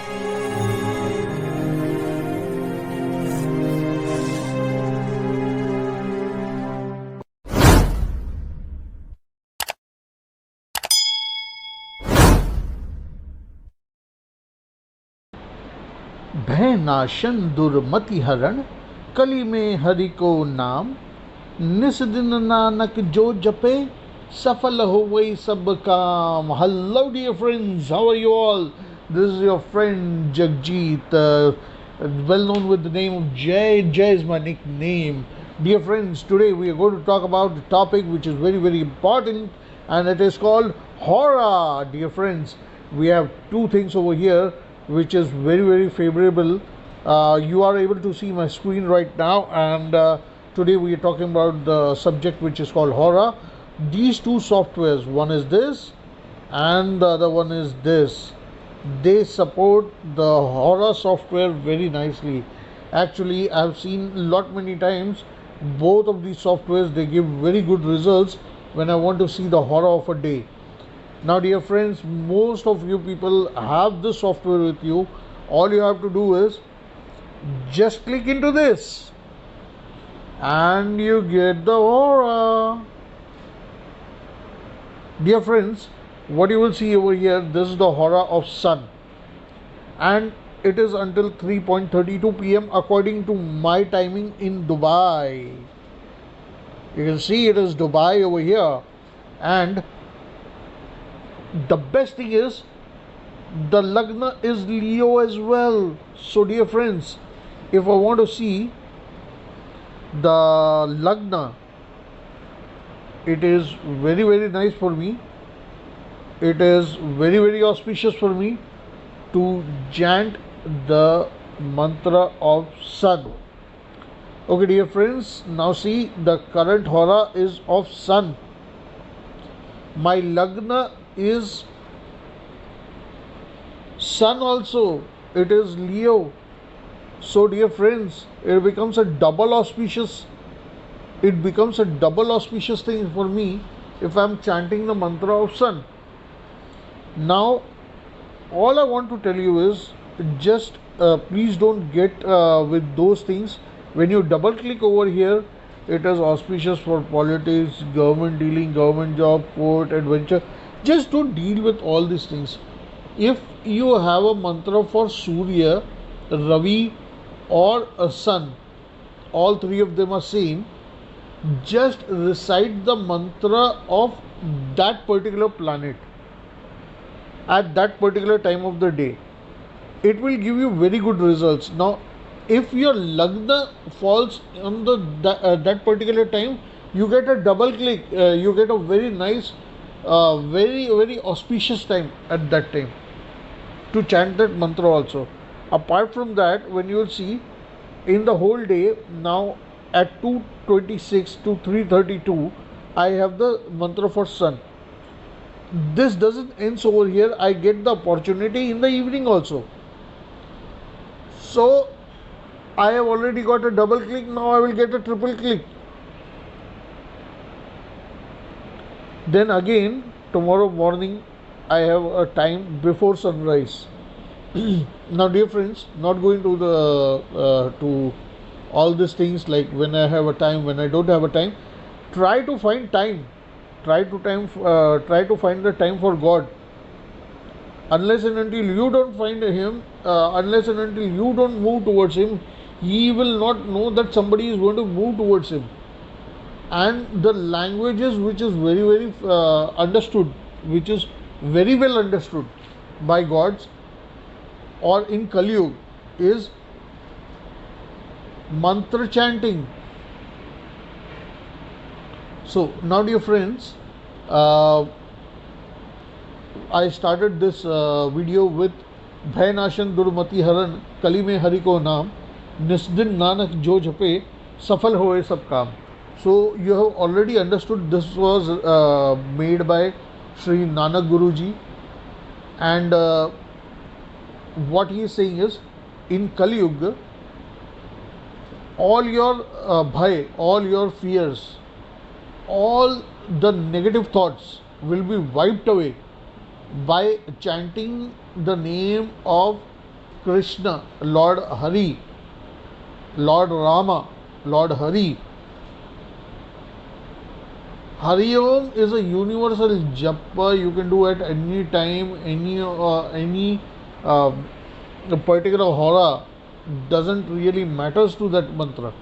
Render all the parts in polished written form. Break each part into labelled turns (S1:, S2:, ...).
S1: भय नाशन दुर्मति हरण, कली में हरि को नाम। निस दिन नानक जो जपे, सफल हो वही सब काम. Hello dear friends, how are you all? This is your friend Jagjit, well known with the name of Jay. Jay is my nickname. Dear friends, today we are going to talk about a topic which is very very important, and it is called horror. Dear friends, we have two things over here which is very very favorable. You are able to see my screen right now, and today we are talking about the subject which is called horror. These two softwares, one is this and the other one is this, they support the horror software very nicely. Actually, I have seen lot many times both of these softwares, they give very good results when I want to see the horror of a day. Now dear friends, most of you people have this software with you. All you have to do is just click into this and you get the horror. Dear friends, what you will see over here, this is the horror of sun, and it is until 3:32 p.m. according to my timing in Dubai. You can see it is Dubai over here, and the best thing is the Lagna is Leo as well. So dear friends, if I want to see the Lagna, it is very very nice for me. It is very very auspicious for me to chant the mantra of sun. Okay dear friends, now see the current horror is of sun. My Lagna is sun also, it is Leo. So dear friends, it becomes a double auspicious thing for me if I am chanting the mantra of sun. Now all I want to tell you is just please don't get with those things. When you double click over here, it is auspicious for politics, government dealing, government job, court, adventure. Just don't deal with all these things. If you have a mantra for Surya, Ravi or a sun, all three of them are same, just recite the mantra of that particular planet at that particular time of the day. It will give you very good results. Now if your Lagna falls on that particular time, you get a double click, you get a very nice very very auspicious time at that time to chant that mantra also. Apart from that, when you will see in the whole day, now at 2:26 to 3:32 I have the mantra for sun. This doesn't end over here, I get the opportunity in the evening also. So I have already got a double click, now I will get a triple click. Then again tomorrow morning I have a time before sunrise. Now dear friends, not going to the to all these things like when I have a time, when I don't have a time. Try to find time. Try to find the time for God. Unless and until you don't find him, unless and until you don't move towards him, he will not know that somebody is going to move towards him. And the languages which is very very understood, which is very well understood by gods or in Kali Yuga, is mantra chanting. So now dear friends, I started this video with भय नाशन दुर्मति हरण, कली में हरि को नाम, निस्दिन नानक जो जपे, सफल होए सब काम. So you have already understood this was made by Sri Nanak Guruji, and what he is saying is, in Kali Yuga, all your bhai, all your fears, all the negative thoughts will be wiped away by chanting the name of Krishna, Lord Hari, Lord Rama, Lord Hari. Hari Om is a universal japa you can do at any time, any uh, particular hora doesn't really matters to that mantra.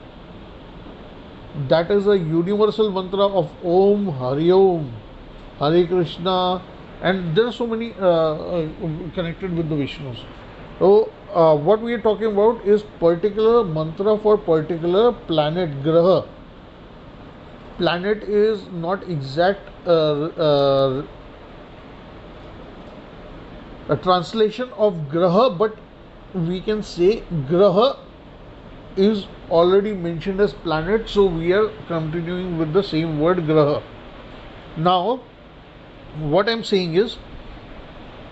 S1: That is a universal mantra of Om, Hari Om, Hare Krishna, and there are so many connected with the Vishnus. So, what we are talking about is particular mantra for particular planet, graha. Planet is not exact a translation of graha, but we can say graha is already mentioned as planet, so we are continuing with the same word graha. Now, what I'm saying is,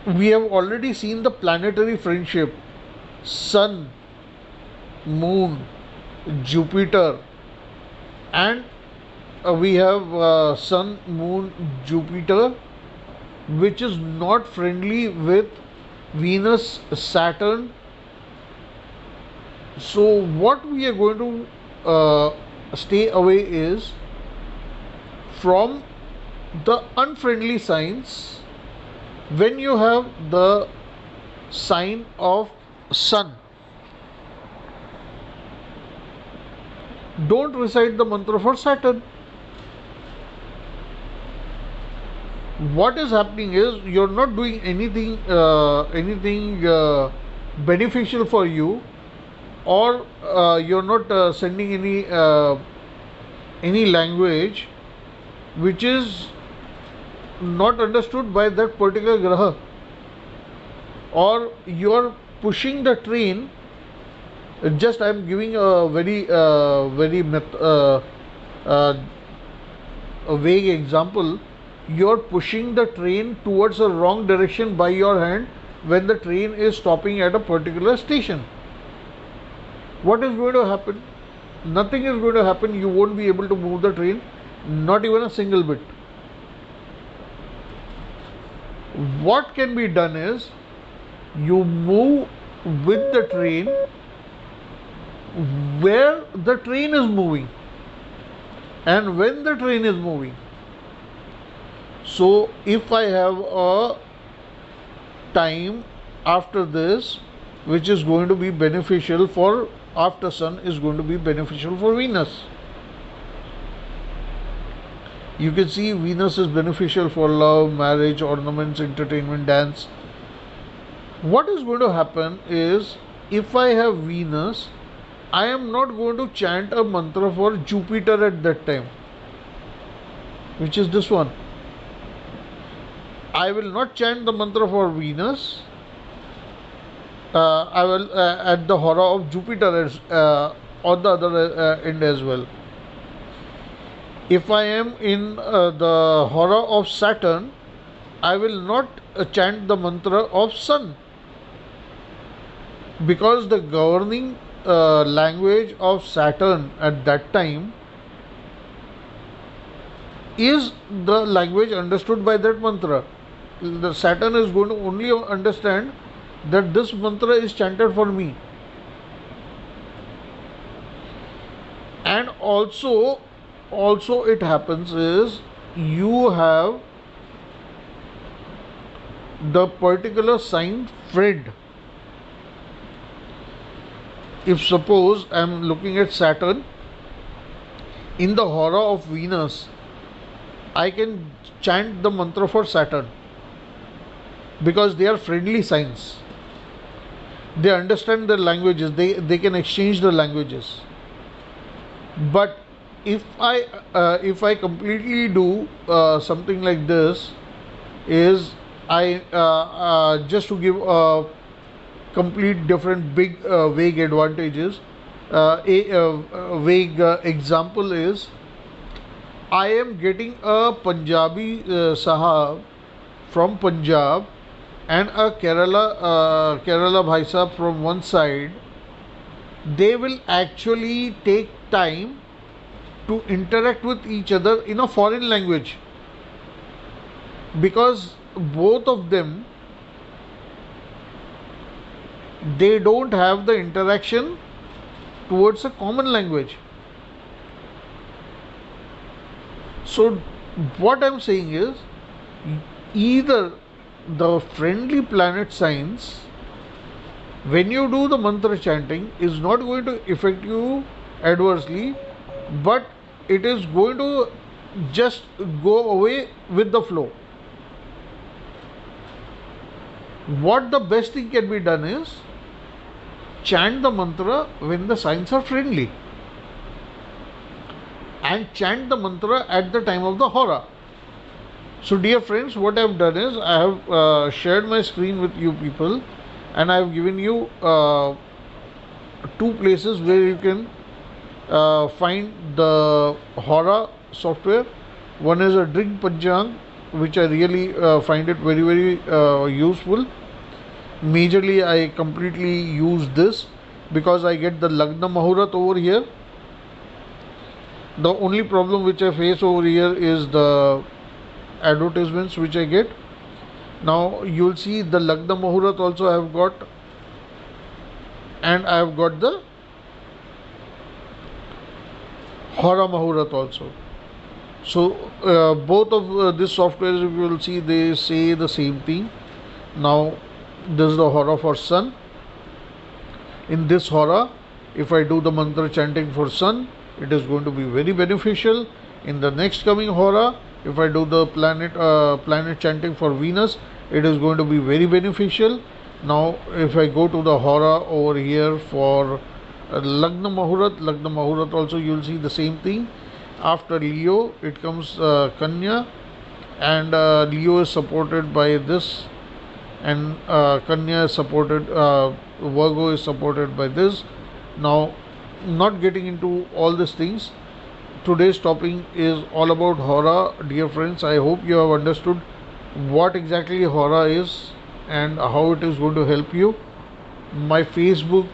S1: we have already seen the planetary friendship: Sun, Moon, Jupiter, and we have Sun, Moon, Jupiter, which is not friendly with Venus, Saturn. So, what we are going to stay away is from the unfriendly signs when you have the sign of Sun. Don't recite the mantra for Saturn. What is happening is you're not doing anything beneficial for you, or you're not sending any language which is not understood by that particular graha, or you're pushing the train. Just I'm giving a very a vague example. You're pushing the train towards a wrong direction by your hand when the train is stopping at a particular station. What is going to happen? Nothing is going to happen. You won't be able to move the train, not even a single bit. What can be done is you move with the train where the train is moving and when the train is moving. So, if I have a time after this which is going to be beneficial for after Sun is going to be beneficial for Venus. You can see Venus is beneficial for love, marriage, ornaments, entertainment, dance. What is going to happen is, if I have Venus, I am not going to chant a mantra for Jupiter at that time, which is this one. I will not chant the mantra for Venus. I will at the hora of Jupiter on the other end as well. If I am in the hora of Saturn, I will not chant the mantra of Sun, because the governing language of Saturn at that time is the language understood by that mantra. The Saturn is going to only understand that this mantra is chanted for me. And also it happens is you have the particular sign friend. If suppose I am looking at Saturn, in the hora of Venus, I can chant the mantra for Saturn, because they are friendly signs. They understand the languages, they can exchange the languages. But if I completely do something like this, is I just to give a complete different big vague advantages, a vague example is, I am getting a Punjabi Sahab from Punjab and a Kerala Bhai Sahab from one side. They will actually take time to interact with each other in a foreign language, because both of them they don't have the interaction towards a common language. So what I'm saying is, either the friendly planet signs, when you do the mantra chanting, is not going to affect you adversely, but it is going to just go away with the flow. What the best thing can be done is chant the mantra when the signs are friendly, and chant the mantra at the time of the hora. So dear friends, what I have done is I have shared my screen with you people, and I have given you two places where you can find the hora software. One is a Drink Panchang, which I really find it very useful. Majorly I completely use this because I get the Lagna Mahurat over here. The only problem which I face over here is the advertisements which I get. Now you'll see the Lagna Mahurat also I have got, and I have got the Hora Mahurat also. So both of these softwares, if you will see, they say the same thing. Now this is the hora for sun. In this hora, if I do the mantra chanting for sun, it is going to be very beneficial. In the next coming hora, if I do the planet chanting for Venus, it is going to be very beneficial. Now if I go to the hora over here for Lagna Mahurat also, you will see the same thing. After Leo it comes Kanya, and Leo is supported by this, and Kanya is supported, Virgo is supported by this. Now, not getting into all these things, today's topic is all about hora. Dear friends, I hope you have understood what exactly hora is and how it is going to help you. My Facebook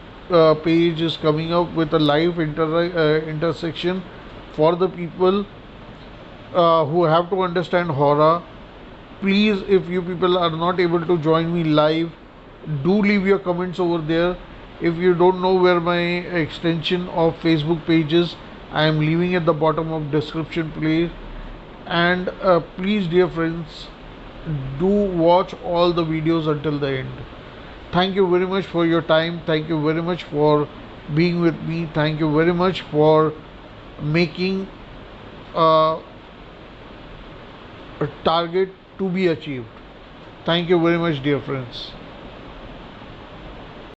S1: page is coming up with a live intersection for the people who have to understand hora. Please, if you people are not able to join me live, do leave your comments over there. If you don't know where my extension of Facebook page is, I am leaving at the bottom of description, please. And please, dear friends, do watch all the videos until the end. Thank you very much for your time. Thank you very much for being with me. Thank you very much for making a target to be achieved. Thank you very much, dear friends.